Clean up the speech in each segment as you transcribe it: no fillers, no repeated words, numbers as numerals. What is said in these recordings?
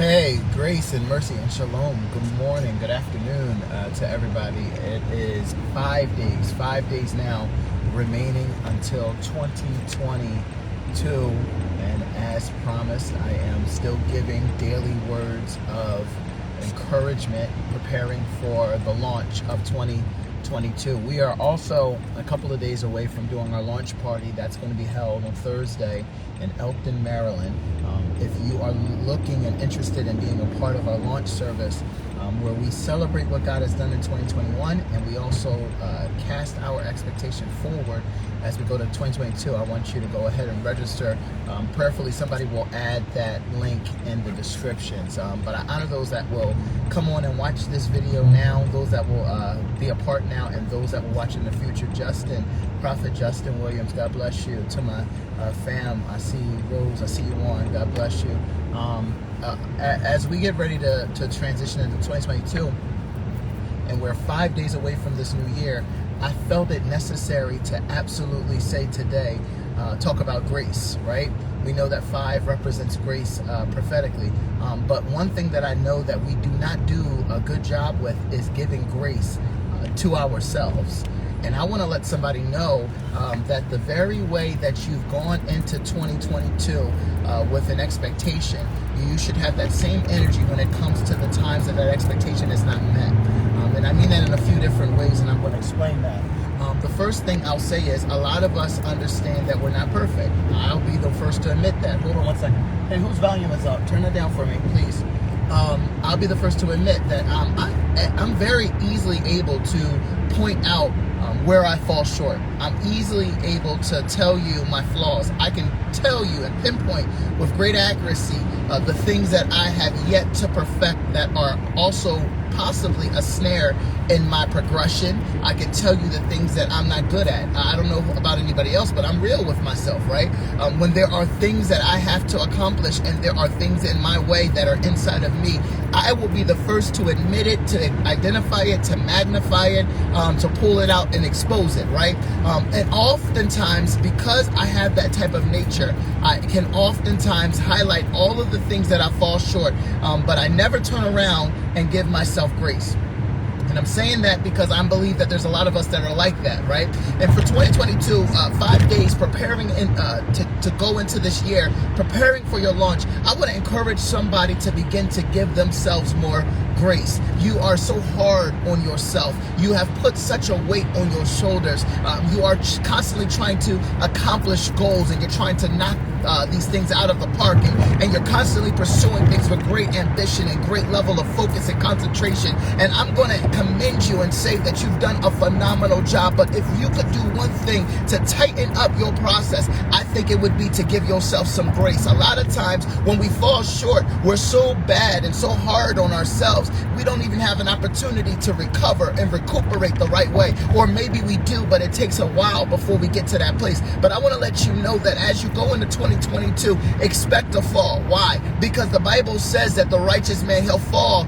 Hey, grace and mercy and shalom. Good morning, good afternoon to everybody. It is 5 days now remaining until 2022. And as promised, I am still giving daily words of encouragement, preparing for the launch of 2022. We are also a couple of days away from doing our launch party. That's going to be held on Thursday in Elkton, Maryland. If you are looking and interested in being a part of our launch service, where we celebrate what God has done in 2021, and we also cast our expectation forward as we go to 2022, I want you to go ahead and register. Prayerfully, somebody will add that link in the descriptions. But I honor those that will come on and watch this video now, those that will be a part now, and those that will watch in the future. Prophet Justin Williams, God bless you. To my fam, I see you, Rose, I see you, Warren, God bless you. As we get ready to transition into 2022, and we're 5 days away from this new year, I felt it necessary to absolutely say today, talk about grace, right? We know that 5 represents grace prophetically, but one thing that I know that we do not do a good job with is giving grace to ourselves. And I want to let somebody know that the very way that you've gone into 2022 with an expectation, you should have that same energy when it comes to the times that expectation is not met. And I mean that in a few different ways, and I'm going to explain that. The first thing I'll say is a lot of us understand that we're not perfect. I'll be the first to admit that. Hold on one second. Hey, whose volume is up? Turn it down for me, please. I'll be the first to admit that I'm very easily able to point out where I fall short. I'm easily able to tell you my flaws. I can tell you and pinpoint with great accuracy the things that I have yet to perfect that are also possibly a snare in my progression. I can tell you the things that I'm not good at. I don't know about anybody else, but I'm real with myself, right? When there are things that I have to accomplish and there are things in my way that are inside of me, I will be the first to admit it, to identify it, to magnify it, to pull it out and expose it, right? And oftentimes, because I have that type of nature, I can oftentimes highlight all of the things that I fall short, but I never turn around and give myself grace. And I'm saying that because I believe that there's a lot of us that are like that, right? And for 2022, 5 days preparing to go into this year, preparing for your launch, I want to encourage somebody to begin to give themselves more grace. You are so hard on yourself. You have put such a weight on your shoulders. You are constantly trying to accomplish goals, and you're trying to knock these things out of the park, and you're constantly pursuing things with great ambition and great level of focus and concentration. And I'm going to commend you and say that you've done a phenomenal job. But if you could do one thing to tighten up your process, I think it would be to give yourself some grace. A lot of times when we fall short, we're so bad and so hard on ourselves, we don't even have an opportunity to recover and recuperate the right way. Or maybe we do, but it takes a while before we get to that place. But I want to let you know that as you go into 2022, expect to fall. Why? Because the Bible says that the righteous man, he'll fall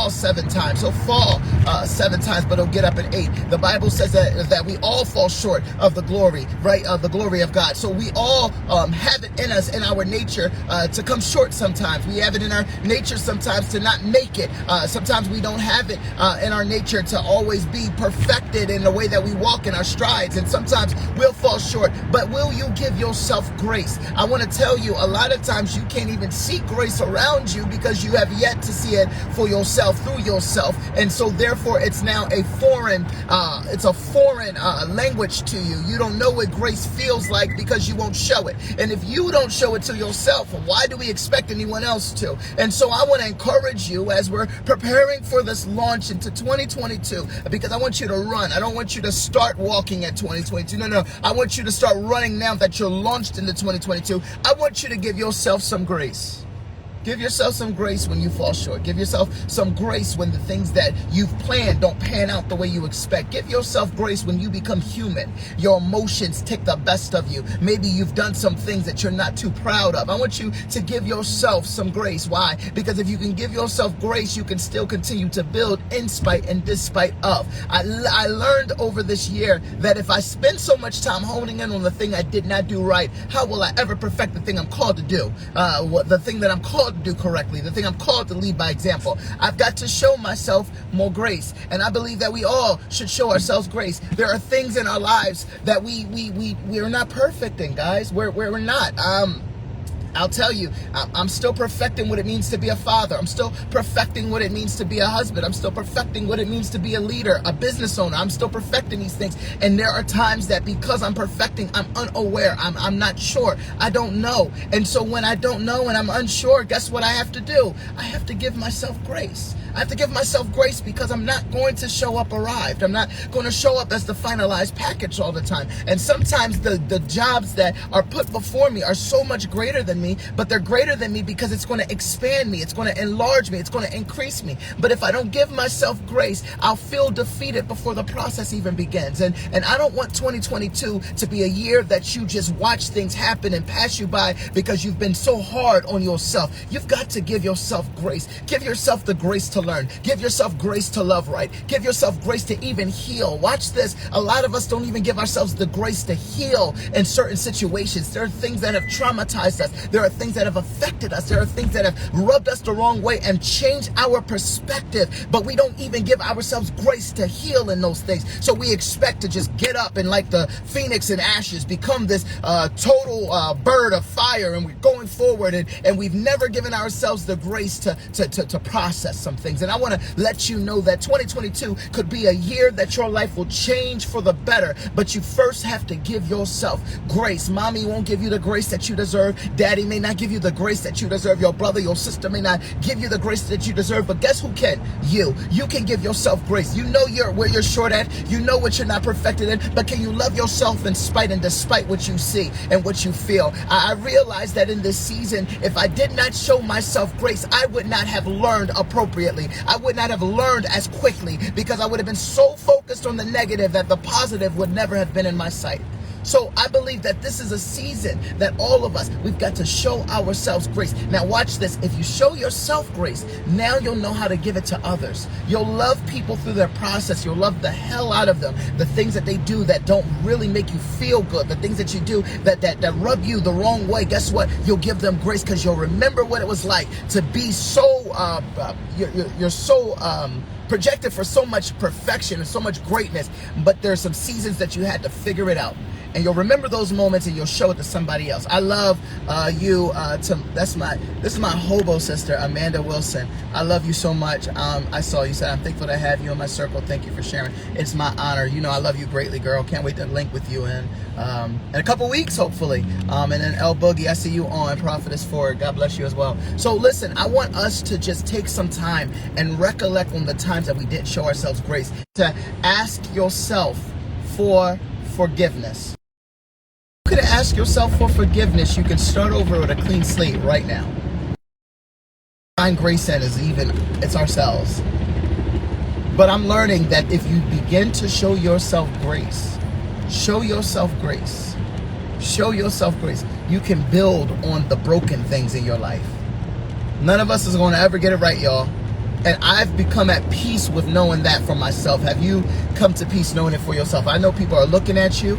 7 times. He'll fall 7 times, but he'll get up at 8. The Bible says that we all fall short of the glory, right? Of the glory of God. So we all have it in us, in our nature, to come short sometimes. We have it in our nature sometimes to not make it. Sometimes we don't have it in our nature to always be perfected in the way that we walk in our strides. And sometimes we'll fall short, but will you give yourself grace? I want to tell you, a lot of times you can't even see grace around you because you have yet to see it for yourself, through yourself. And so therefore it's now a foreign language to you. You don't know what grace feels like because you won't show it. And if you don't show it to yourself, why do we expect anyone else to? And so I want to encourage you as we're preparing for this launch into 2022, because I want you to run. I don't want you to start walking at 2022. No. I want you to start running now that you're launched into 2022. I want you to give yourself some grace. Give yourself some grace when you fall short. Give yourself some grace when the things that you've planned don't pan out the way you expect. Give yourself grace when you become human. Your emotions take the best of you. Maybe you've done some things that you're not too proud of. I want you to give yourself some grace. Why? Because if you can give yourself grace, you can still continue to build in spite and despite of. I learned over this year that if I spend so much time honing in on the thing I did not do right, how will I ever perfect the thing I'm called to do? The thing that I'm called called to do correctly, the thing I'm called to lead by example. I've got to show myself more grace. And I believe that we all should show ourselves grace. There are things in our lives that we're not perfect in, guys. We're not. I'll tell you, I'm still perfecting what it means to be a father. I'm still perfecting what it means to be a husband. I'm still perfecting what it means to be a leader, a business owner. I'm still perfecting these things. And there are times that because I'm perfecting, I'm unaware. I'm not sure. I don't know. And so when I don't know and I'm unsure, guess what I have to do? I have to give myself grace. I have to give myself grace because I'm not going to show up arrived. I'm not going to show up as the finalized package all the time. And sometimes the jobs that are put before me are so much greater than me, but they're greater than me because it's going to expand me. It's going to enlarge me. It's going to increase me. But if I don't give myself grace, I'll feel defeated before the process even begins. And I don't want 2022 to be a year that you just watch things happen and pass you by because you've been so hard on yourself. You've got to give yourself grace. Give yourself the grace to learn. Give yourself grace to love right. Give yourself grace to even heal. Watch this. A lot of us don't even give ourselves the grace to heal in certain situations. There are things that have traumatized us. There are things that have affected us. There are things that have rubbed us the wrong way and changed our perspective. But we don't even give ourselves grace to heal in those things. So we expect to just get up and like the phoenix in ashes, become this total bird of fire, and we're going forward, and we've never given ourselves the grace to process some things. And I want to let you know that 2022 could be a year that your life will change for the better, but you first have to give yourself grace. Mommy won't give you the grace that you deserve. Daddy may not give you the grace that you deserve. Your brother, your sister may not give you the grace that you deserve, but guess who can? You. You can give yourself grace. You know where you're short at. You know what you're not perfected in, but can you love yourself in spite and despite what you see and what you feel? I realized that in this season, if I did not show myself grace, I would not have learned appropriately. I would not have learned as quickly because I would have been so focused on the negative that the positive would never have been in my sight. So I believe that this is a season that all of us, we've got to show ourselves grace. Now watch this. If you show yourself grace, now you'll know how to give it to others. You'll love people through their process. You'll love the hell out of them. The things that they do that don't really make you feel good. The things that you do that rub you the wrong way. Guess what? You'll give them grace because you'll remember what it was like to be so, you're so projected for so much perfection and so much greatness. But there's some seasons that you had to figure it out. And you'll remember those moments and you'll show it to somebody else. I love you. This is my hobo sister, Amanda Wilson. I love you so much. I saw you said, I'm thankful to have you in my circle. Thank you for sharing. It's my honor. You know, I love you greatly, girl. Can't wait to link with you in a couple weeks, hopefully. And then El Boogie, I see you on Prophetess Ford. God bless you as well. So listen, I want us to just take some time and recollect on the times that we didn't show ourselves grace. To ask yourself for forgiveness. You could ask yourself for forgiveness. You can start over with a clean slate right now. Find grace in it's ourselves. But I'm learning that if you begin to show yourself grace, you can build on the broken things in your life. None of us is going to ever get it right, y'all. And I've become at peace with knowing that for myself. Have you come to peace knowing it for yourself? I know people are looking at you.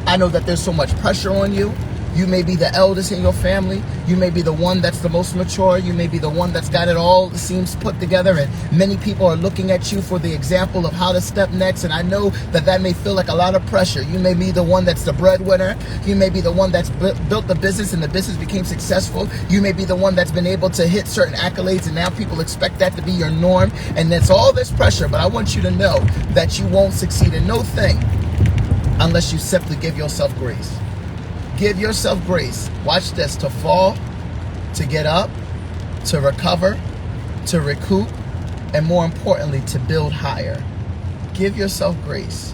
I know that there's so much pressure on you. You may be the eldest in your family. You may be the one that's the most mature. You may be the one that's got it all, the seams put together. And many people are looking at you for the example of how to step next. And I know that may feel like a lot of pressure. You may be the one that's the breadwinner. You may be the one that's built the business and the business became successful. You may be the one that's been able to hit certain accolades and now people expect that to be your norm. And that's all this pressure. But I want you to know that you won't succeed in no thing unless you simply give yourself grace. Give yourself grace. Watch this. To fall, to get up, to recover, to recoup, and more importantly, to build higher. Give yourself grace.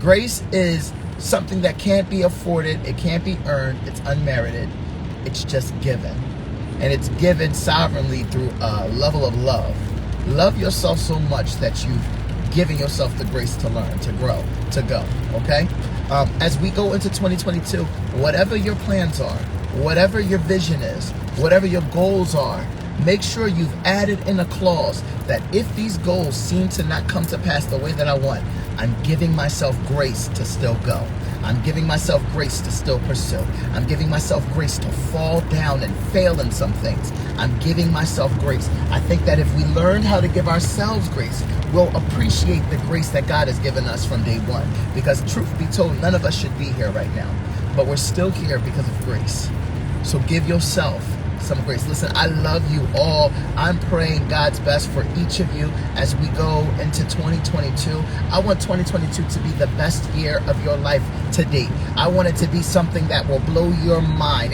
Grace is something that can't be afforded. It can't be earned. It's unmerited. It's just given. And it's given sovereignly through a level of love. Love yourself so much that you've giving yourself the grace to learn, to grow, to go, okay? As we go into 2022, whatever your plans are, whatever your vision is, whatever your goals are, make sure you've added in a clause that if these goals seem to not come to pass the way that I want, I'm giving myself grace to still go. I'm giving myself grace to still pursue. I'm giving myself grace to fall down and fail in some things. I'm giving myself grace. I think that if we learn how to give ourselves grace, we'll appreciate the grace that God has given us from day one. Because truth be told, none of us should be here right now. But we're still here because of grace. So give yourself some grace. Listen, I love you all. I'm praying God's best for each of you as we go into 2022. I want 2022 to be the best year of your life to date. I want it to be something that will blow your mind.